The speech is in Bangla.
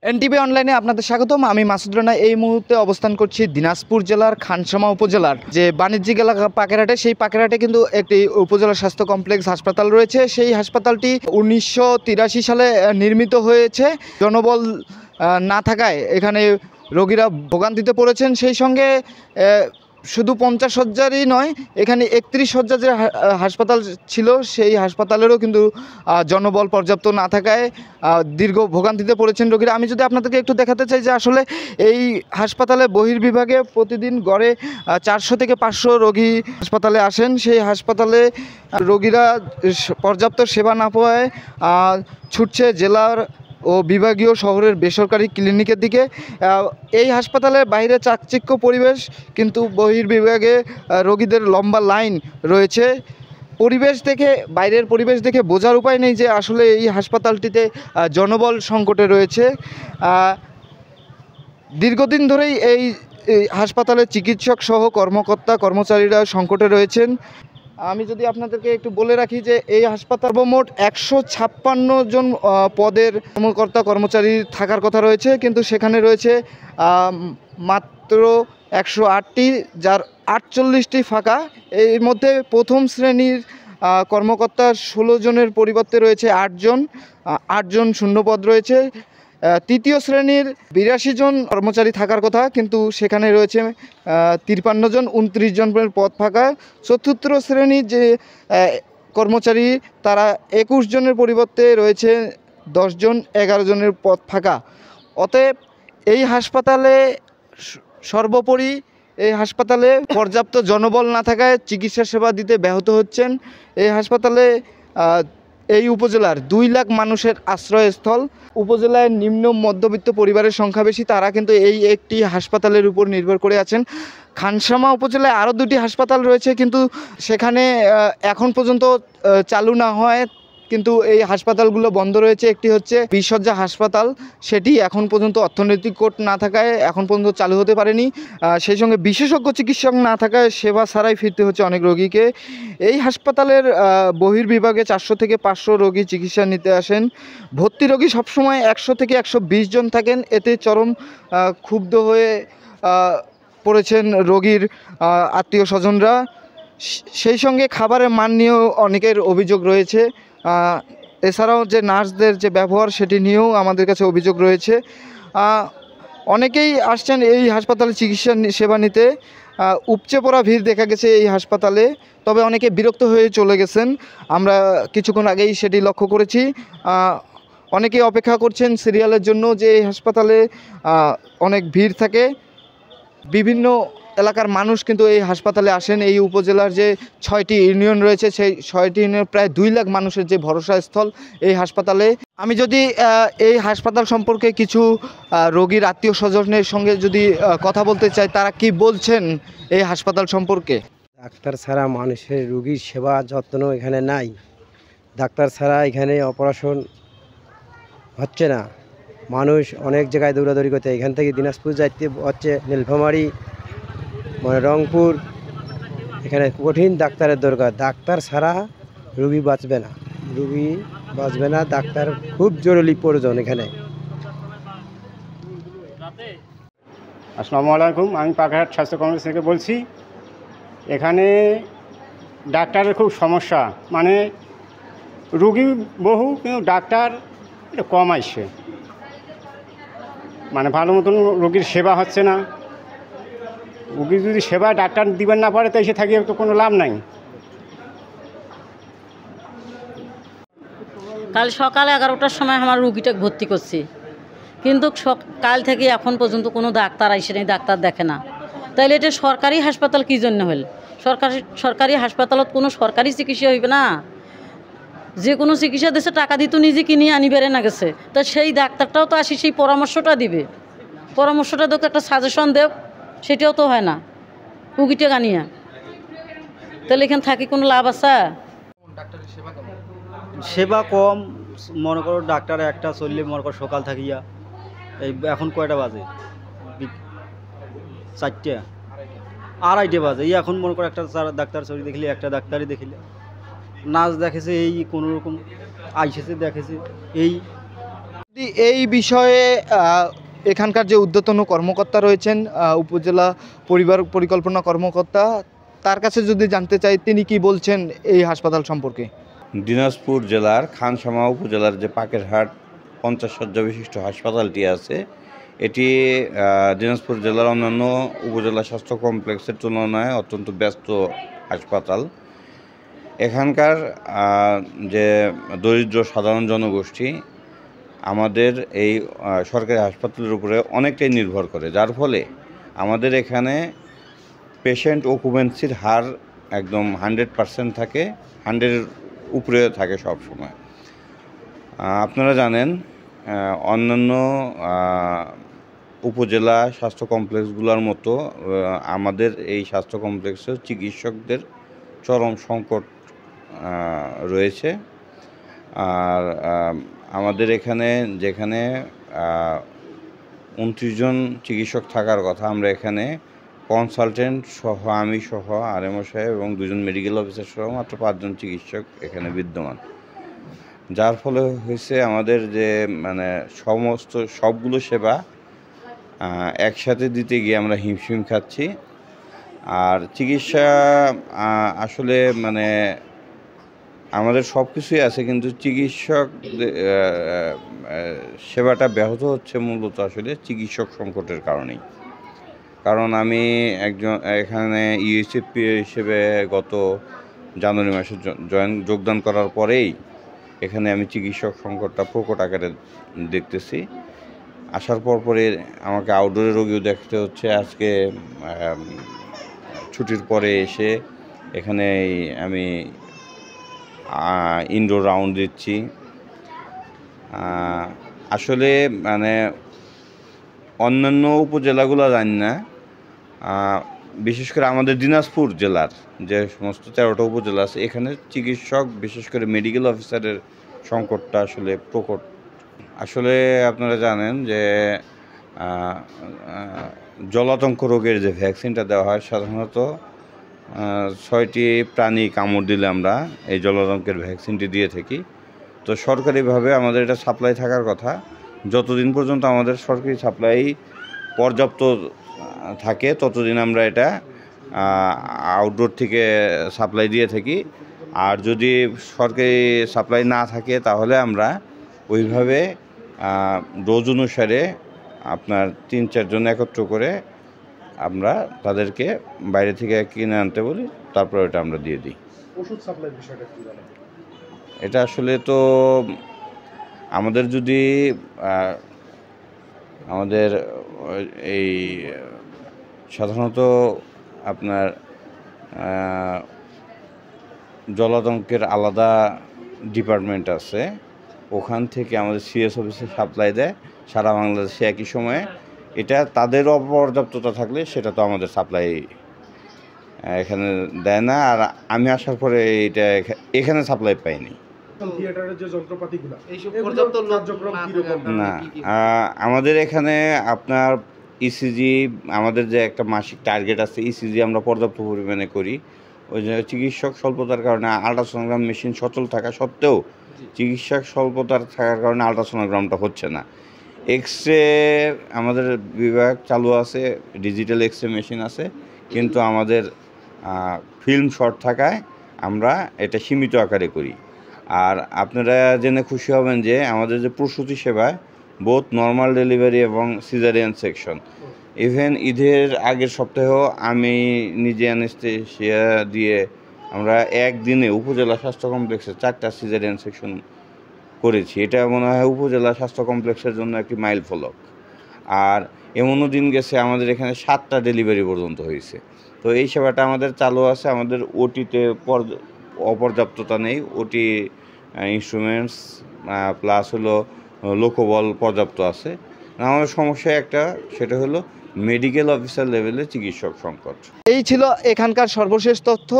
এনটিভি অনলাইনে আপনাদের স্বাগতম। আমি মাসুদ রানা। এই মুহূর্তে অবস্থান করছি দিনাজপুর জেলার খানসামা উপজেলার যে বাণিজ্যিক এলাকা পাকেরহাটে। সেই পাকেরহাটে কিন্তু একটি উপজেলা স্বাস্থ্য কমপ্লেক্স হাসপাতাল রয়েছে। সেই হাসপাতালটি 1983 সালে নির্মিত হয়েছে। জনবল না থাকায় এখানে রোগীরা ভোগান্তিতে পড়েছেন। সেই সঙ্গে শুধু 50 শয্যারই নয়, এখানে 31 শয্যা যে হাসপাতাল ছিল সেই হাসপাতালেরও কিন্তু জনবল পর্যাপ্ত না থাকায় দীর্ঘ ভোগান্তিতে পড়েছেন রোগীরা। আমি যদি আপনাদেরকে একটু দেখাতে চাই যে আসলে এই হাসপাতালে বহির্বিভাগে প্রতিদিন গড়ে 400 থেকে 500 রোগী হাসপাতালে আসেন। সেই হাসপাতালে রোগীরা পর্যাপ্ত সেবা না পাওয়ায় ছুটছে জেলার ও বিভাগীয় শহরের বেসরকারি ক্লিনিকের দিকে। এই হাসপাতালের বাইরে চাকচিক্য পরিবেশ, কিন্তু বহির্বিভাগে রোগীদের লম্বা লাইন রয়েছে। পরিবেশ দেখে, বাইরের পরিবেশ দেখে বোঝার উপায় নেই যে আসলে এই হাসপাতালটিতে জনবল সংকটে রয়েছে। দীর্ঘদিন ধরেই এই হাসপাতালের চিকিৎসক সহ কর্মচারীরা সংকটে রয়েছেন। আমি যদি আপনাদেরকে একটু বলে রাখি যে এই হাসপাতাল মোট 156 জন পদের কর্মচারী থাকার কথা রয়েছে, কিন্তু সেখানে রয়েছে মাত্র 108টি, যার 48টি ফাঁকা। এর মধ্যে প্রথম শ্রেণীর কর্মকর্তা 16 জনের পরিবর্তে রয়েছে 8 জন শূন্যপদ রয়েছে। তৃতীয় শ্রেণীর 82 জন কর্মচারী থাকার কথা, কিন্তু সেখানে রয়েছে 53 জন, 29 জনের পদ ফাঁকা। চতুর্থ শ্রেণীর যে কর্মচারী তারা 21 জনের পরিবর্তে রয়েছে 10 জন, 11 জনের পদ ফাঁকা। অতএব এই হাসপাতালে সর্বোপরি এই হাসপাতালে পর্যাপ্ত জনবল না থাকায় চিকিৎসা সেবা দিতে ব্যাহত হচ্ছেন। এই হাসপাতালে এই উপজেলার 2 লাখ মানুষের আশ্রয়স্থল। উপজেলায় নিম্ন মধ্যবিত্ত পরিবারের সংখ্যা বেশি, তারা কিন্তু এই একটি হাসপাতালের উপর নির্ভর করে আছেন। খানসামা উপজেলায় আরও 2টি হাসপাতাল রয়েছে, কিন্তু সেখানে এখন পর্যন্ত চালু না হয়, কিন্তু এই হাসপাতালগুলো বন্ধ রয়েছে। একটি হচ্ছে 20 শয্যা হাসপাতাল, সেটি এখন পর্যন্ত অর্থনৈতিক কোট না থাকায় এখন পর্যন্ত চালু হতে পারেনি। সেই সঙ্গে বিশেষজ্ঞ চিকিৎসক না থাকায় সেবা ছাড়াই ফিরতে হচ্ছে অনেক রোগীকে। এই হাসপাতালের বহির্বিভাগে 400 থেকে 500 রোগী চিকিৎসা নিতে আসেন। ভর্তি রোগী সবসময় 100 থেকে 120 জন থাকেন। এতে চরম ক্ষুব্ধ হয়ে পড়েছেন রোগীর আত্মীয় স্বজনরা। সেই সঙ্গে খাবারের মান নিয়েও অনেকের অভিযোগ রয়েছে। এছাড়াও যে নার্সদের যে ব্যবহার, সেটি নিয়েও আমাদের কাছে অভিযোগ রয়েছে। অনেকেই আসছেন এই হাসপাতালে চিকিৎসা সেবা নিতে। উপচে পড়া ভিড় দেখা গেছে এই হাসপাতালে, তবে অনেকে বিরক্ত হয়ে চলে গেছেন। আমরা কিছুক্ষণ আগেই সেটি লক্ষ্য করেছি। অনেকেই অপেক্ষা করছেন সিরিয়ালের জন্য, যে এই হাসপাতালে অনেক ভিড় থাকে। বিভিন্ন এলাকার মানুষ কিন্তু এই হাসপাতালে আসেন। এই উপজেলার যে 6টি ইউনিয়ন রয়েছে, সেই 6টি ইউনিয়নের প্রায় 2 লাখ মানুষের যে ভরসাস্থল এই হাসপাতালে। আমি যদি এই হাসপাতাল সম্পর্কে কিছু রোগীর আত্মীয় স্বজনের সঙ্গে যদি কথা বলতে চাই, তারা কি বলছেন এই হাসপাতাল সম্পর্কে? ডাক্তার ছাড়া মানুষের রোগীর সেবা যত্ন এখানে নাই। ডাক্তার ছাড়া এখানে অপারেশন হচ্ছে না। মানুষ অনেক জায়গায় দৌড়াদৌড়ি করতে, এখান থেকে দিনাজপুর যাইতে হচ্ছে, নীলফামারী, রংপুর। এখানে কঠিন ডাক্তারের দরকার। ডাক্তার ছাড়া রোগী বাঁচবে না। ডাক্তার খুব জরুরি প্রয়োজন এখানে। আসসালামু আলাইকুম, আমি পাকেরহাট স্বাস্থ্য কমপ্লেক্স থেকে বলছি। এখানে ডাক্তারের খুব সমস্যা, মানে রুগী বহু, কিন্তু ডাক্তার একটু কম আসছে, মানে ভালো মতন রোগীর সেবা হচ্ছে না। রুগী যদি সেবা ডাক্তার দিবেন না পারে, তো এসে থাকিয়ে তো কোনো লাভ নাই। কাল সকাল 11টার সময় আমার রুগীটা ভর্তি করছি, কিন্তু কাল থেকে এখন পর্যন্ত কোনো ডাক্তার আসে নেই, ডাক্তার দেখে না। তাইলে এটা সরকারি হাসপাতাল কী জন্য হল? সরকারি হাসপাতালত কোনো সরকারি চিকিৎসা হইবে না? যে কোনো চিকিৎসা দেশে টাকা দিত নিজে কিনে আনি বেড়ে না গেছে, তা সেই ডাক্তারটাও তো আসি সেই পরামর্শটা দিবে। পরামর্শটা দেখ, একটা সাজেশন দেখ, সেটাও তো হয় না। রুগীটা গানিয়া তাহলে এখানে থাকি কোনো লাভ আছে? সেবা কম, মনে করো ডাক্তার একটা চললে মনে করো সকাল থাকিয়া এই এখন কয়টা বাজে? 4টে, 2:30 বাজে। এই এখন মনে করো একটা ডাক্তার চলি দেখিলে, একটা ডাক্তারই দেখিলে নাচ দেখেছে, এই কোনো রকম আইসেছে দেখেছে, এই এই বিষয়ে এখানকার যে ঊর্ধ্বতন কর্মকর্তা রয়েছেন, উপজেলা পরিবার পরিকল্পনা কর্মকর্তা, তার কাছে যদি জানতে চাই তিনি কি বলছেন এই হাসপাতাল সম্পর্কে। দিনাজপুর জেলার খানসামা উপজেলার যে পাকেরহাট 50 শয্যা বিশিষ্ট হাসপাতালটি আছে, এটি দিনাজপুর জেলার অন্যান্য উপজেলা স্বাস্থ্য কমপ্লেক্সের তুলনায় অত্যন্ত ব্যস্ত হাসপাতাল। এখানকার যে দরিদ্র সাধারণ জনগোষ্ঠী আমাদের এই সরকারি হাসপাতালের উপরে অনেকটাই নির্ভর করে, যার ফলে আমাদের এখানে পেশেন্ট অকুপেন্সির হার একদম 100% থাকে, 100-এর উপরে থাকে সব সময়। আপনারা জানেন অন্যান্য উপজেলা স্বাস্থ্য কমপ্লেক্সগুলোর মতো আমাদের এই স্বাস্থ্য কমপ্লেক্সে চিকিৎসকদের চরম সংকট রয়েছে। আর আমাদের এখানে যেখানে 29 জন চিকিৎসক থাকার কথা, আমরা এখানে কনসালটেন্ট সহ, আমি সহ, আরএমও সাহেব এবং 2 জন মেডিকেল অফিসার সহ মাত্র 5 জন চিকিৎসক এখানে বিদ্যমান। যার ফলে হয়েছে আমাদের যে সবগুলো সেবা একসাথে দিতে গিয়ে আমরা হিমশিম খাচ্ছি। আর চিকিৎসা আসলে আমাদের সব কিছুই আছে, কিন্তু চিকিৎসক সেবাটা ব্যাহত হচ্ছে মূলত আসলে চিকিৎসক সংকটের কারণেই। কারণ আমি এখানে ইউএসএফপি হিসেবে গত জানুয়ারি মাসে যোগদান করার পরেই এখানে আমি চিকিৎসক সংকটটা প্রকট আকারে দেখতেছি। আসার পরে আমাকে আউটডোরে রোগীও দেখতে হচ্ছে। আজকে ছুটির পরে এসে এখানে আমি ইনডোর রাউন্ড দিচ্ছি। আসলে অন্যান্য উপজেলাগুলো জানি না, বিশেষ করে আমাদের দিনাজপুর জেলার যে সমস্ত 13টা উপজেলা আছে, এখানে চিকিৎসক বিশেষ করে মেডিকেল অফিসারের সংকটটা আসলে প্রকট। আসলে আপনারা জানেন যে জলাতঙ্ক রোগের যে ভ্যাকসিনটা দেওয়া হয়, সাধারণত 6টি প্রাণী কামড় দিলে আমরা এই জলাতঙ্কের ভ্যাকসিনটি দিয়ে থাকি। তো সরকারিভাবে আমাদের এটা সাপ্লাই থাকার কথা। যতদিন পর্যন্ত আমাদের সরকারি সাপ্লাই পর্যাপ্ত থাকে ততদিন আমরা এটা আউটডোর থেকে সাপ্লাই দিয়ে থাকি। আর যদি সরকারি সাপ্লাই না থাকে তাহলে আমরা ওইভাবে ডোজ অনুসারে আপনার 3-4 জন একত্র করে আমরা তাদেরকে বাইরে থেকে কিনে আনতে বলি, তারপর এটা আমরা দিয়ে দিই। ওষুধ সাপ্লাই বিষয়টা কি জানেন? এটা আসলে তো আমাদের যদি আমাদের এই সাধারণত আপনার জলাতঙ্কের আলাদা ডিপার্টমেন্ট আছে, ওখান থেকে আমাদের সিএস অফিসে সাপ্লাই দেয় সারা বাংলাদেশে একই সময়ে। এটা তাদের অপর্যাপ্ততা থাকলে সেটা তো আমাদের সাপ্লাই এখানে দেয় না। আর আমি আসার পরে এটা এখানে সাপ্লাই পাইনি। থিয়েটারের যে যন্ত্রপাতিগুলো না, আমাদের এখানে আপনার ইসিজি, আমাদের যে একটা মাসিক টার্গেট আছে, ইসিজি আমরা পর্যাপ্ত পরিমাণে করি। ওই যে চিকিৎসক স্বল্পতার কারণে আল্ট্রাসোনোগ্রাম মেশিন সচল থাকা সত্ত্বেও চিকিৎসক স্বল্পতার থাকার কারণে আল্ট্রাসোনোগ্রামটা হচ্ছে না। এক্সরে আমাদের বিভাগ চালু আছে, ডিজিটাল এক্সরে মেশিন আছে, কিন্তু আমাদের ফিল্ম শর্ট থাকায় আমরা এটা সীমিত আকারে করি। আর আপনারা জেনে খুশি হবেন যে আমাদের যে প্রসূতি সেবা, বোথ নর্মাল ডেলিভারি এবং সিজারিয়ান সেকশন, ইভেন ঈদের আগের সপ্তাহেও আমি নিজে অ্যানেস্থেসিয়া দিয়ে আমরা একদিনে উপজেলা স্বাস্থ্য কমপ্লেক্সে 4টা সিজারিয়ান সেকশন করেছি। এটা মনে হয় উপজেলা স্বাস্থ্য কমপ্লেক্সের জন্য একটি মাইল ফলক। আর এমনও দিন গেছে আমাদের এখানে 7টা ডেলিভারি পর্যন্ত হয়েছে। তো এই সেবাটা আমাদের চালু আছে। আমাদের ওটিতে অপর্যাপ্ততা নেই, ওটি ইনস্ট্রুমেন্টস প্লাস হলো লোকবল পর্যাপ্ত আছে। আমাদের সমস্যা একটা, সেটা হলো মেডিকেল অফিসার লেভেলে চিকিৎসক সংকট। এই ছিল এখানকার সর্বশেষ তথ্য।